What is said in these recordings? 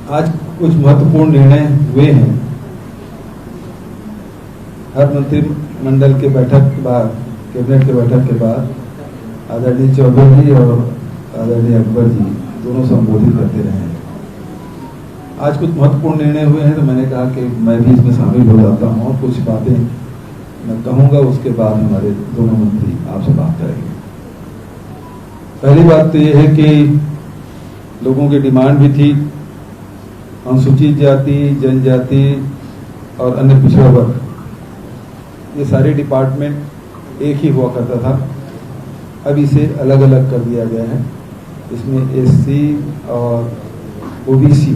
आज कुछ महत्वपूर्ण निर्णय हुए हैं। हर मंत्रिमंडल के बैठक के बाद, कैबिनेट के बैठक के बाद आदरणीय चौबे जी और आदरणीय अकबर जी दोनों संबोधित करते रहे हैं। आज कुछ महत्वपूर्ण निर्णय हुए हैं तो मैंने कहा कि मैं भी इसमें शामिल हो जाता हूँ और कुछ बातें मैं कहूँगा, उसके बाद हमारे दोनों मंत्री आपसे बात करेंगे। पहली बात तो ये है कि लोगों की डिमांड भी थी, अनुसूचित जाति, जनजाति और अन्य पिछड़ा वर्ग, ये सारे डिपार्टमेंट एक ही हुआ करता था। अब इसे अलग अलग कर दिया गया है। इसमें एससी और ओबीसी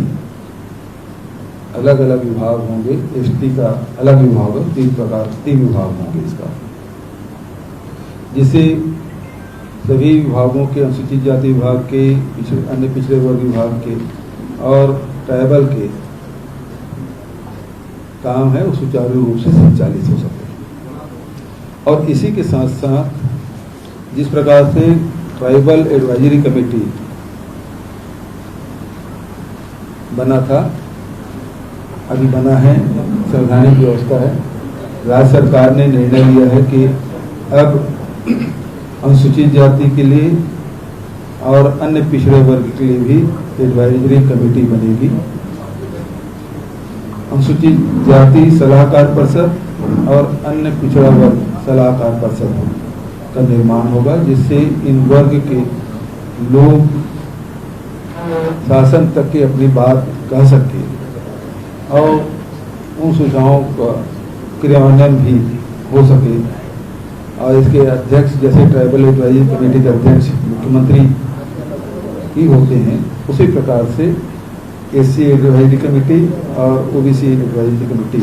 अलग अलग विभाग होंगे, एसटी का अलग विभाग होगा, तीन विभाग होंगे इसका, जिससे सभी विभागों के, अनुसूचित जाति विभाग के, अन्य पिछड़े वर्ग विभाग के और ट्राइबल के काम है वो सुचारू रूप से संचालित हो सके। और इसी के साथ साथ जिस प्रकार से ट्राइबल एडवाइजरी कमेटी बना था, अभी बना है, संवैधानिक व्यवस्था है, राज्य सरकार ने निर्णय लिया है कि अब अनुसूचित जाति के लिए और अन्य पिछड़े वर्ग के लिए भी एडवाइजरी कमेटी बनेगी। अनुसूचित जाति सलाहकार परिषद और अन्य पिछड़ा वर्ग सलाहकार परिषद का निर्माण होगा, जिससे इन वर्ग के लोग शासन तक के अपनी बात कह सके और उन सुझावों का क्रियान्वयन भी हो सके। और इसके अध्यक्ष, जैसे ट्राइबल एडवाइजरी कमेटी के अध्यक्ष मुख्यमंत्री ही होते हैं, उसी प्रकार से एससी एडवाइजरी कमेटी और ओबीसी एडवाइजरी कमेटी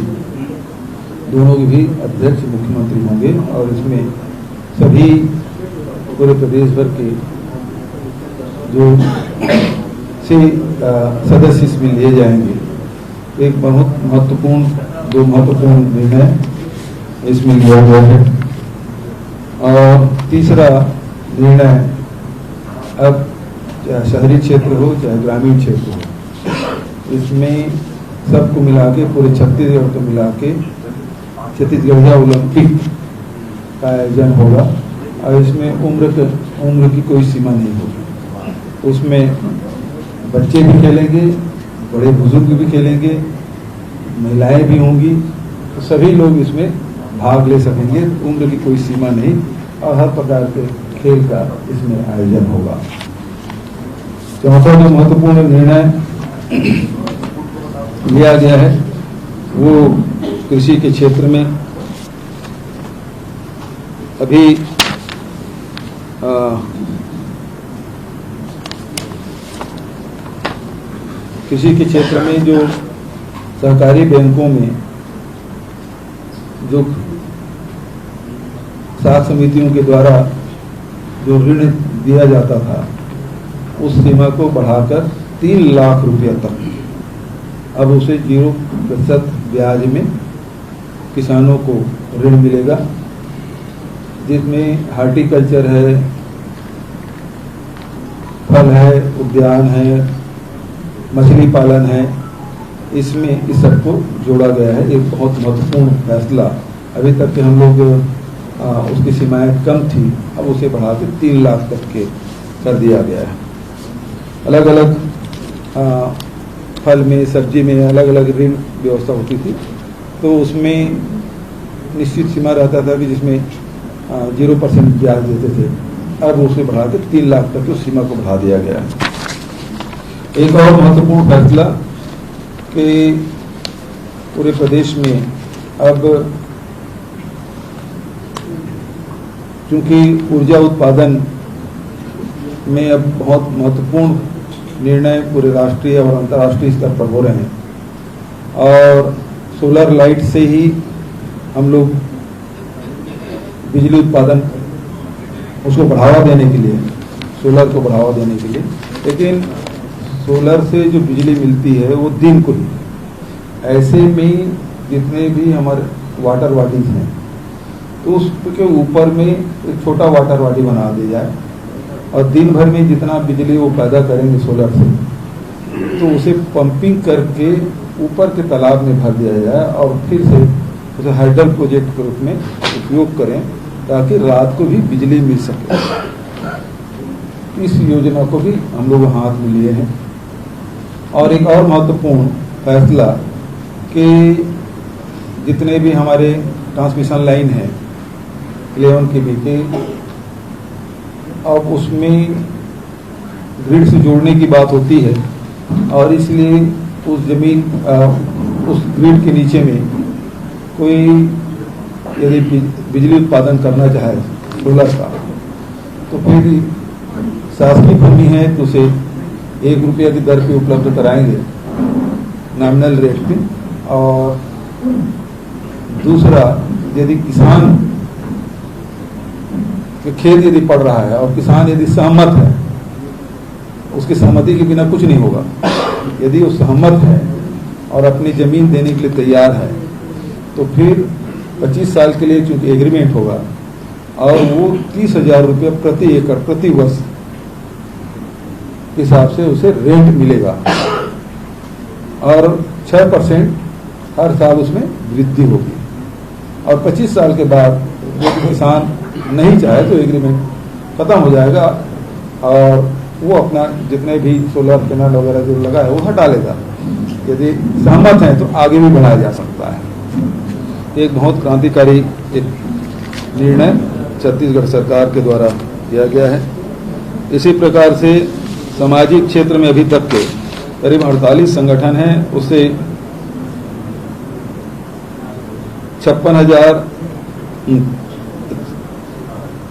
दोनों के भी अध्यक्ष मुख्यमंत्री होंगे। और इसमें सभी पूरे प्रदेश भर के जो सदस्य इसमें लिए जाएंगे। एक बहुत महत्वपूर्ण, दो महत्वपूर्ण निर्णय इसमें लिया गया है। और तीसरा निर्णय, अब चाहे शहरी क्षेत्र हो चाहे ग्रामीण क्षेत्र हो, इसमें सबको मिला के, पूरे छत्तीसगढ़ को मिला के छत्तीसगढ़िया ओलंपिक का आयोजन होगा। और इसमें उम्र की कोई सीमा नहीं होगी। उसमें बच्चे भी खेलेंगे, बड़े बुजुर्ग भी खेलेंगे, महिलाएं भी होंगी, तो सभी लोग इसमें भाग ले सकेंगे। उम्र की कोई सीमा नहीं और हर प्रकार के खेल का इसमें आयोजन होगा। चौथा जो महत्वपूर्ण निर्णय लिया गया है वो कृषि के क्षेत्र में अभी कृषि के क्षेत्र में जो सहकारी बैंकों में जो साख समितियों के द्वारा जो ऋण दिया जाता था, उस सीमा को बढ़ाकर 3 लाख रुपया तक, अब उसे 0% ब्याज में किसानों को ऋण मिलेगा, जिसमें हार्टिकल्चर है, फल है, उद्यान है, मछली पालन है, इसमें इस सबको जोड़ा गया है। एक बहुत महत्वपूर्ण फैसला। अभी तक के हम लोग उसकी सीमाएं कम थी, अब उसे बढ़ा के 3 लाख तक के कर दिया गया है। अलग अलग फल में, सब्जी में अलग अलग ऋण व्यवस्था होती थी, तो उसमें निश्चित सीमा रहता था कि जिसमें 0% ब्याज देते थे, अब उसे बढ़ा के 3 लाख तक उस सीमा को बढ़ा दिया गया है। एक और महत्वपूर्ण फैसला कि पूरे प्रदेश में अब चूंकि ऊर्जा उत्पादन में अब बहुत महत्वपूर्ण निर्णय पूरे राष्ट्रीय और अंतर्राष्ट्रीय स्तर पर हो रहे हैं और सोलर लाइट से ही हम लोग बिजली उत्पादन उसको बढ़ावा देने के लिए, सोलर को बढ़ावा देने के लिए, लेकिन सोलर से जो बिजली मिलती है वो दिन को ही, ऐसे में जितने भी हमारे वाटर बॉडीज हैं तो उसके ऊपर में एक छोटा वाटर बॉडी बना दी जाए और दिन भर में जितना बिजली वो पैदा करेंगे सोलर से, तो उसे पंपिंग करके ऊपर के तालाब में भर दिया जाए और फिर से उसे हाइडल प्रोजेक्ट के रूप में उपयोग करें ताकि रात को भी बिजली मिल सके। इस योजना को भी हम लोग हाथ में लिए हैं। और एक और महत्वपूर्ण फैसला कि जितने भी हमारे ट्रांसमिशन लाइन है 11 kV के, अब उसमें ग्रिड से जोड़ने की बात होती है और इसलिए उस जमीन उस ग्रिड के नीचे में कोई यदि बिजली उत्पादन करना चाहे सोलर का, तो फिर शासकीय भूमि है तो उसे 1 रुपया की दर पे उपलब्ध कराएंगे नॉमिनल रेट पे। और दूसरा, यदि किसान के खेत यदि पड़ रहा है और किसान यदि सहमत है, उसकी सहमति के बिना कुछ नहीं होगा। यदि वो सहमत है और अपनी जमीन देने के लिए तैयार है तो फिर 25 साल के लिए चूंकि एग्रीमेंट होगा और वो 30,000 रुपये प्रति एकड़ प्रति वर्ष के हिसाब से उसे रेंट मिलेगा और 6% हर साल उसमें वृद्धि होगी। और 25 साल के बाद यदि किसान नहीं चाहे तो एग्रीमेंट खत्म हो जाएगा और वो अपना जितने भी सोलर पैनल वगैरह जो लगा है वो हटा लेगा। यदि सहमत है तो आगे भी बढ़ाया जा सकता है। एक बहुत क्रांतिकारी एक निर्णय छत्तीसगढ़ सरकार के द्वारा किया गया है। इसी प्रकार से सामाजिक क्षेत्र में अभी तक के करीब 48 संगठन हैं, उससे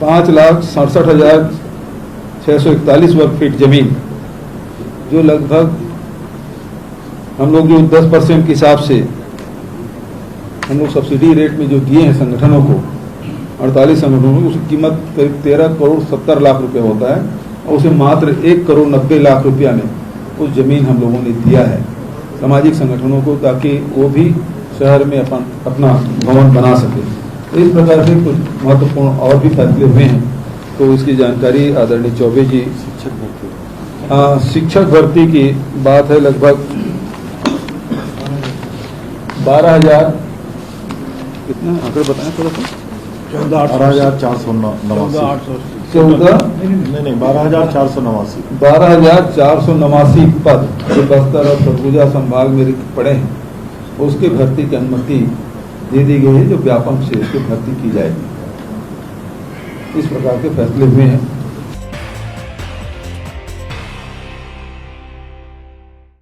5,67,641 वर्ग फीट जमीन, जो लगभग हम लोग जो 10% के हिसाब से हम लोग सब्सिडी रेट में जो दिए हैं संगठनों को, 48 संगठनों को, उसकी कीमत करीब 13 करोड़ 70 लाख रुपए होता है और उसे मात्र 1 करोड़ 90 लाख रुपया में उस जमीन हम लोगों ने दिया है सामाजिक संगठनों को, ताकि वो भी शहर में अपना भवन बना सके। इस प्रकार से कुछ महत्वपूर्ण और भी फैसले हुए हैं, तो इसकी जानकारी आदरणीय चौबे जी। शिक्षक भर्ती की बात है, लगभग 12,000 कितना आंकड़े बताएं थोड़ा सा। 12,489 पद जो बस्तर और सरगुजा संभाग में रिक्त पड़े हैं, उसकी भर्ती की अनुमति दे दी गई है, जो व्यापक से उसकी भर्ती की जाएगी। इस प्रकार के फैसले हुए हैं।